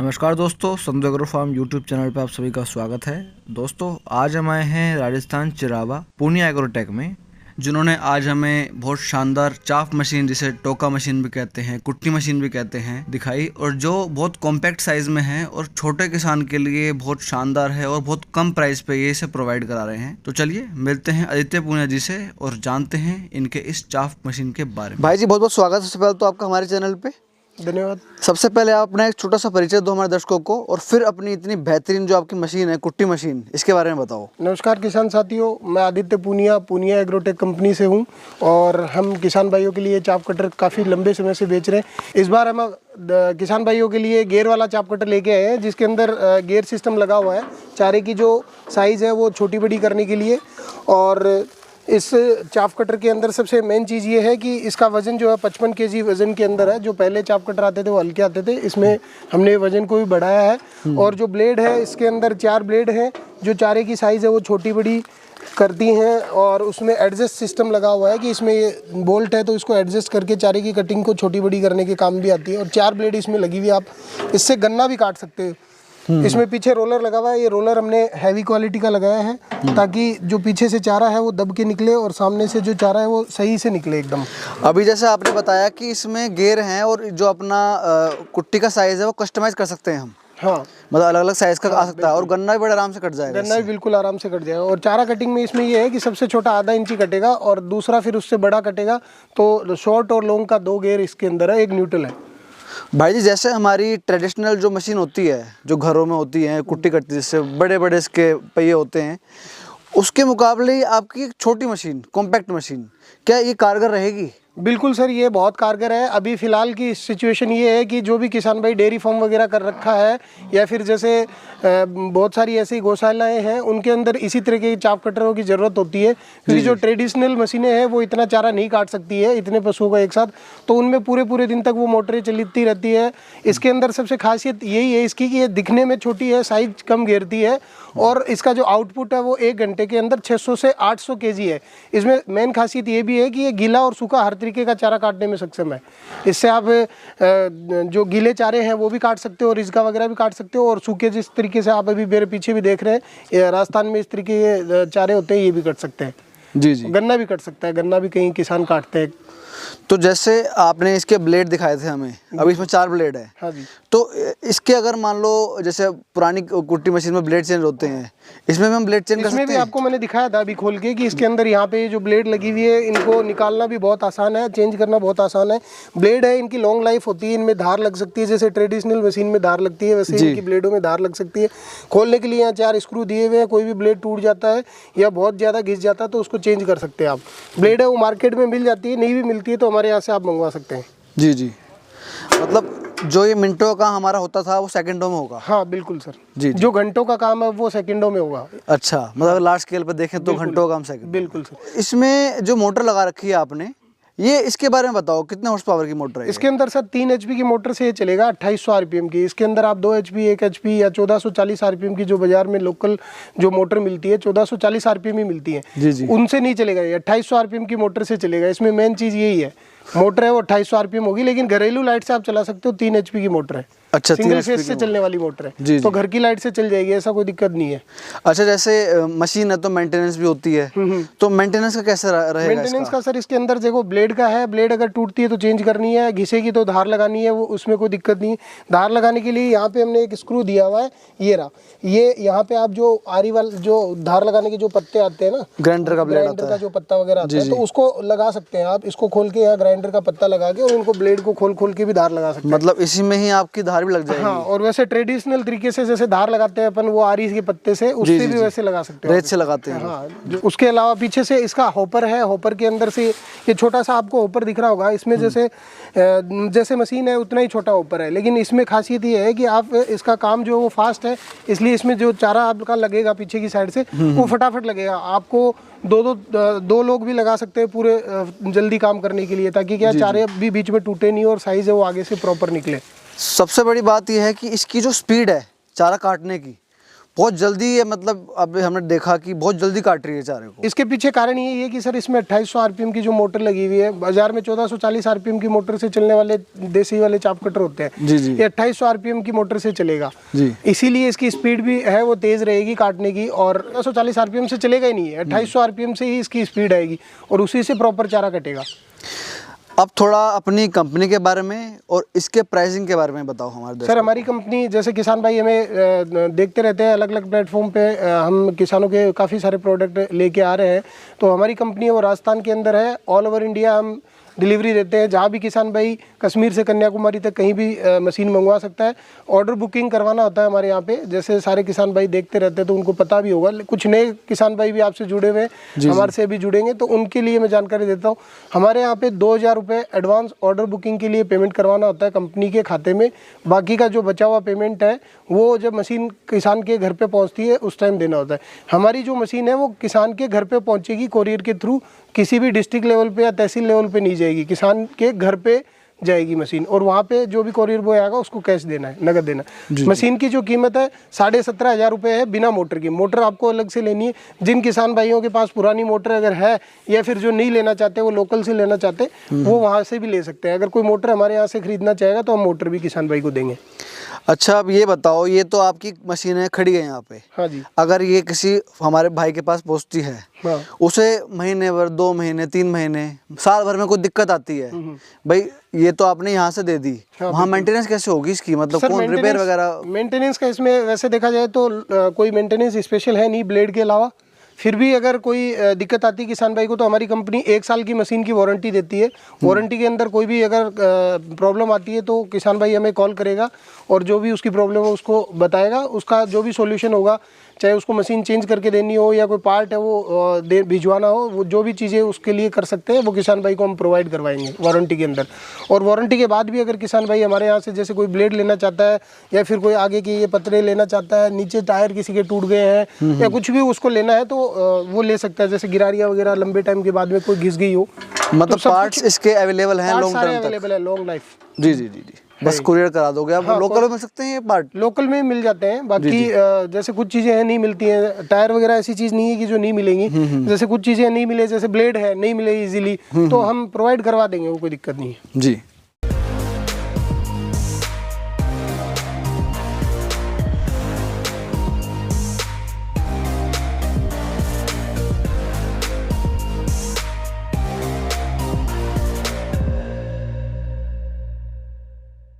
नमस्कार दोस्तों, Sandhu agro farm YouTube channel पे आप सभी का स्वागत है। दोस्तों, आज हम आए हैं राजस्थान चिरावा पूनिया एग्रोटेक में, जिन्होंने आज हमें बहुत शानदार चाफ मशीन, जिसे टोका मशीन भी कहते हैं, कुट्टी मशीन भी कहते हैं, दिखाई, और जो बहुत कॉम्पैक्ट साइज में है और छोटे किसान के लिए बहुत शानदार है और बहुत कम प्राइस पे ये इसे प्रोवाइड करा रहे हैं। तो चलिए मिलते हैं आदित्य पूनिया जी से और जानते हैं इनके इस चाफ मशीन के बारे में। भाई जी, बहुत बहुत स्वागत है सबसे पहले तो आपका हमारे चैनल पे। धन्यवाद। सबसे पहले आप अपना एक छोटा सा परिचय दो हमारे दर्शकों को, और फिर अपनी इतनी बेहतरीन जो आपकी मशीन है, कुट्टी मशीन, इसके बारे में बताओ। नमस्कार किसान साथियों, मैं आदित्य पूनिया एग्रोटेक कंपनी से हूं और हम किसान भाइयों के लिए चाप कटर काफ़ी लंबे समय से बेच रहे हैं। इस बार हम किसान भाइयों के लिए गेयर वाला चाप कटर लेके आए हैं, जिसके अंदर गेयर सिस्टम लगा हुआ है। चारे की जो साइज़ है वो छोटी बड़ी करने के लिए। और इस चाप कटर के अंदर सबसे मेन चीज़ ये है कि इसका वज़न जो है 55 केजी वज़न के अंदर है। जो पहले चाप कटर आते थे वो हल्के आते थे, इसमें हमने वज़न को भी बढ़ाया है। और जो ब्लेड है, इसके अंदर 4 ब्लेड हैं जो चारे की साइज़ है वो छोटी बड़ी करती हैं। और उसमें एडजस्ट सिस्टम लगा हुआ है कि इसमें ये बोल्ट है तो इसको एडजस्ट करके चारे की कटिंग को छोटी बड़ी करने के काम भी आती है। और 4 ब्लेड इसमें लगी हुई, आप इससे गन्ना भी काट सकते हो। इसमें पीछे रोलर लगा हुआ है, ये रोलर हमने हैवी क्वालिटी का लगाया है ताकि जो पीछे से चारा है वो दब के निकले और सामने से जो चारा है वो सही से निकले एकदम। अभी जैसे आपने बताया कि इसमें गेयर हैं और जो अपना कुट्टी का साइज है वो कस्टमाइज कर सकते हैं हम। हाँ, मतलब अलग अलग साइज का आ सकता है, और गन्ना भी बड़े आराम से कट जाएगा। गन्ना भी बिल्कुल आराम से कट जाएगा। और चारा कटिंग में इसमें ये है कि सबसे छोटा आधा इंची कटेगा और दूसरा फिर उससे बड़ा कटेगा। तो शॉर्ट और लॉन्ग का 2 गेयर इसके अंदर है, एक न्यूट्रल है। भाई जी, जैसे हमारी ट्रेडिशनल जो मशीन होती है, जो घरों में होती है, कुट्टी कटती है, जिससे बड़े बड़े इसके पहिए होते हैं, उसके मुकाबले आपकी एक छोटी मशीन, कॉम्पैक्ट मशीन, क्या ये कारगर रहेगी? बिल्कुल सर, ये बहुत कारगर है। अभी फ़िलहाल की सिचुएशन ये है कि जो भी किसान भाई डेयरी फार्म वगैरह कर रखा है या फिर जैसे बहुत सारी ऐसी गौशालाएं हैं, उनके अंदर इसी तरह के चाप कटरों की ज़रूरत होती है। क्योंकि जो ट्रेडिशनल मशीनें हैं वो इतना चारा नहीं काट सकती है इतने पशुओं का एक साथ, तो उनमें पूरे पूरे दिन तक वो मोटरें चलती रहती है। इसके अंदर सबसे खासियत यही है इसकी कि ये दिखने में छोटी है, साइज कम घेरती है, और इसका जो आउटपुट है वो 1 घंटे के अंदर 600 से 800 केजी है। इसमें मेन खासियत ये भी है कि ये गीला और सूखा हर तरीके का चारा काटने में सक्षम है। इससे आप जो गीले चारे हैं वो भी काट सकते हो, रिजका वगैरह भी काट सकते हो, और सूखे जिस तरीके से आप अभी मेरे पीछे भी देख रहे हैं, राजस्थान में इस तरीके के चारे होते हैं, ये भी कट सकते हैं। जी जी। गन्ना भी कट सकता है, गन्ना भी कहीं किसान काटते हैं। तो जैसे आपने इसके ब्लेड दिखाए थे हमें, अभी इसमें 4 ब्लेड है। हाँ जी। तो इसके अगर मान लो जैसे पुरानी कुट्टी मशीन में ब्लेड चेंज होते हैं, इसमें भी हम ब्लेड चेंज कर सकते हैं? इसमें भी आपको मैंने दिखाया था अभी खोल के कि इसके अंदर यहाँ पे जो ब्लेड लगी हुई है, इनको निकालना भी बहुत आसान है, चेंज करना बहुत आसान है। ब्लेड है, इनकी लॉन्ग लाइफ होती है, इनमें धार लग सकती है। जैसे ट्रेडिशनल मशीन में धार लगती है, वैसे इनकी ब्लेडों में धार लग सकती है। खोलने के लिए यहाँ 4 स्क्रू दिए हुए हैं। कोई भी ब्लेड टूट जाता है या बहुत ज़्यादा घिस जाता है तो उसको चेंज कर सकते हैं आप। ब्लेड है वो मार्केट में मिल जाती है, नहीं भी मिलती है तो हमारे यहाँ से आप मंगवा सकते हैं। जी जी। मतलब जो ये मिनटों का हमारा होता था वो सेकंडों में होगा? हाँ बिल्कुल सर जी। जो घंटों का काम है वो सेकंडों में होगा। अच्छा, मतलब लार्ज स्केल पर देखें तो घंटों का काम सेकंड। बिल्कुल सर। इसमें जो मोटर लगा रखी है आपने, ये इसके बारे में बताओ, कितने हॉर्स पावर की मोटर है? इसके अंदर सर 3 HP की मोटर से ये चलेगा, 2800 RPM की। इसके अंदर आप 2 HP, 1 HP या 1440 RPM की जो बाजार में लोकल जो मोटर मिलती है, 1440 RPM ही मिलती है। जी जी। उनसे नहीं चलेगा, ये 2800 RPM की मोटर से चलेगा। इसमें मेन चीज़ यही है, मोटर है वो 2800 RPM होगी, लेकिन घरेलू लाइट से आप चला सकते हो। 3 HP की मोटर है। अच्छा, सिंगल फेज से चलने वाली मोटर है। जी, तो घर की लाइट से चल जाएगी, ऐसा कोई दिक्कत नहीं है। अच्छा, जैसे मशीन है तो मेंटेनेंस भी होती है, तो मेंटेनेंस का कैसे रहेगा? मेंटेनेंस का सर इसके अंदर देखो, ब्लेड का है, ब्लेड अगर टूटती है तो चेंज करनी है, घिसेगी तो धार लगानी है, वो उसमें कोई दिक्कत नहीं है। धार लगाने के लिए यहाँ पे हमने एक स्क्रू दिया हुआ है, ये रहा। ये यहाँ पे आप जो आरी वाले जो धार लगाने के जो पत्ते आते हैं ना, ग्राइंडर का ब्लेड आता है, जो पत्ता वगैरह आता है, तो उसको लगा सकते हैं आप। इसको खोल के यहाँ ग्राइंडर का पत्ता लगा के और उनको ब्लेड को खोल खोल के भी धार लगा सकते हैं। मतलब इसी में ही आपकी धार भी लग जाएगी? हाँ, और वैसे ट्रेडिशनल तरीके से जैसे धार लगाते हैं अपन वो आरी के पत्ते से, उससे भी वैसे लगा सकते हैं, रेत से लगाते हैं। हाँ। उसके अलावा पीछे से इसका हॉपर है, हॉपर के अंदर से ये छोटा सा आपको हॉपर दिख रहा होगा। इसमें जैसे मशीन है उतना ही छोटा हॉपर है, लेकिन इसमें खासियत ये है कि आप इसका काम जो है वो फास्ट है, इसलिए इसमें जो चारा आपका लगेगा पीछे की साइड से वो फटाफट लगेगा। आपको दो लोग भी लगा सकते हैं पूरे जल्दी काम करने के लिए, ताकि क्या चारे भी बीच में टूटे नहीं और साइज है वो आगे से प्रॉपर निकले। सबसे बड़ी बात यह है कि इसकी जो स्पीड है चारा काटने की बहुत जल्दी ये मतलब अब हमने देखा कि बहुत जल्दी काट रही है चारे को। इसके पीछे कारण यही है कि सर इसमें 2800 आरपीएम की जो मोटर लगी हुई है, बाजार में 1440 आरपीएम की मोटर से चलने वाले देसी वाले चाप कटर होते हैं। जी जी। ये 2800 आरपीएम की मोटर से चलेगा जी। इसीलिए इसकी स्पीड भी है वो तेज रहेगी काटने की, और 1440 आरपीएम से चलेगा ही नहीं है, 2800 आरपीएम से ही इसकी स्पीड आएगी और उसी से प्रॉपर चारा कटेगा। अब थोड़ा अपनी कंपनी के बारे में और इसके प्राइसिंग के बारे में बताओ हमारे सर। हमारी कंपनी, जैसे किसान भाई हमें देखते रहते हैं अलग अलग प्लेटफॉर्म पे, हम किसानों के काफ़ी सारे प्रोडक्ट लेके आ रहे हैं। तो हमारी कंपनी है वो राजस्थान के अंदर है, ऑल ओवर इंडिया हम डिलीवरी देते हैं। जहाँ भी किसान भाई कश्मीर से कन्याकुमारी तक कहीं भी मशीन मंगवा सकता है। ऑर्डर बुकिंग करवाना होता है हमारे यहाँ पे, जैसे सारे किसान भाई देखते रहते हैं तो उनको पता भी होगा। कुछ नए किसान भाई भी आपसे जुड़े हुए हैं, हमारे से भी जुड़ेंगे, तो उनके लिए मैं जानकारी देता हूँ। हमारे यहाँ पे 2000 रुपये एडवांस ऑर्डर बुकिंग के लिए पेमेंट करवाना होता है कंपनी के खाते में। बाकी का जो बचा हुआ पेमेंट है वो जब मशीन किसान के घर पे पहुँचती है उस टाइम देना होता है। हमारी जो मशीन है वो किसान के घर पे पहुँचेगी कोरियर के थ्रू, किसी भी डिस्ट्रिक्ट लेवल पे या तहसील लेवल पे नहीं जाएगी, किसान के घर पे जाएगी मशीन, और वहाँ पे जो भी कोरियर बॉय आएगा उसको कैश देना है, नगद देना है। मशीन की जो कीमत है 17,500 रुपये है बिना मोटर की। मोटर आपको अलग से लेनी है। जिन किसान भाइयों के पास पुरानी मोटर अगर है या फिर जो नहीं लेना चाहते, वो लोकल से लेना चाहते, वो वहाँ से भी ले सकते हैं। अगर कोई मोटर हमारे यहाँ से खरीदना चाहेगा तो हम मोटर भी किसान भाई को देंगे। अच्छा, अब ये बताओ, ये तो आपकी मशीनें खड़ी है यहाँ पे। हाँ जी। अगर ये किसी हमारे भाई के पास पहुँचती है, हाँ। उसे महीने भर, 2 महीने, 3 महीने, साल भर में कोई दिक्कत आती है, भाई ये तो आपने यहाँ से दे दी, वहाँ मेंटेनेंस कैसे होगी इसकी? मतलब कौन रिपेयर वगैरह? मेंटेनेंस का इसमें वैसे देखा जाए तो कोई मेंटेनेंस स्पेशल है नहीं ब्लेड के अलावा। फिर भी अगर कोई दिक्कत आती है किसान भाई को तो हमारी कंपनी 1 साल की मशीन की वारंटी देती है। वारंटी के अंदर कोई भी अगर प्रॉब्लम आती है तो किसान भाई हमें कॉल करेगा और जो भी उसकी प्रॉब्लम है उसको बताएगा। उसका जो भी सॉल्यूशन होगा, चाहे उसको मशीन चेंज करके देनी हो या कोई पार्ट है वो भिजवाना हो, वो जो भी चीज़ें उसके लिए कर सकते हैं वो किसान भाई को हम प्रोवाइड करवाएंगे वारंटी के अंदर। और वारंटी के बाद भी अगर किसान भाई हमारे यहाँ से जैसे कोई ब्लेड लेना चाहता है या फिर कोई आगे के ये पतरे लेना चाहता है, नीचे टायर किसी के टूट गए हैं या कुछ भी उसको लेना है तो वो ले सकता है। जैसे गिरारियाँ वगैरह लंबे टाइम के बाद में कोई घिस गई हो, मतलब पार्ट्स इसके अवेलेबल हैं लॉन्ग टर्म तक? अवेलेबल है, लॉन्ग लाइफ। जी जी जी जी, बस कुरियर करा दोगे आप? लोकल में मिल सकते हैं ये पार्ट? लोकल में मिल जाते हैं। बाकी जैसे कुछ चीज़ें हैं नहीं मिलती हैं, टायर वगैरह ऐसी चीज़ नहीं है कि जो नहीं मिलेंगी। जैसे कुछ चीज़ें नहीं मिले, जैसे ब्लेड है नहीं मिले इजीली, तो हम प्रोवाइड करवा देंगे, वो कोई दिक्कत नहीं है। जी।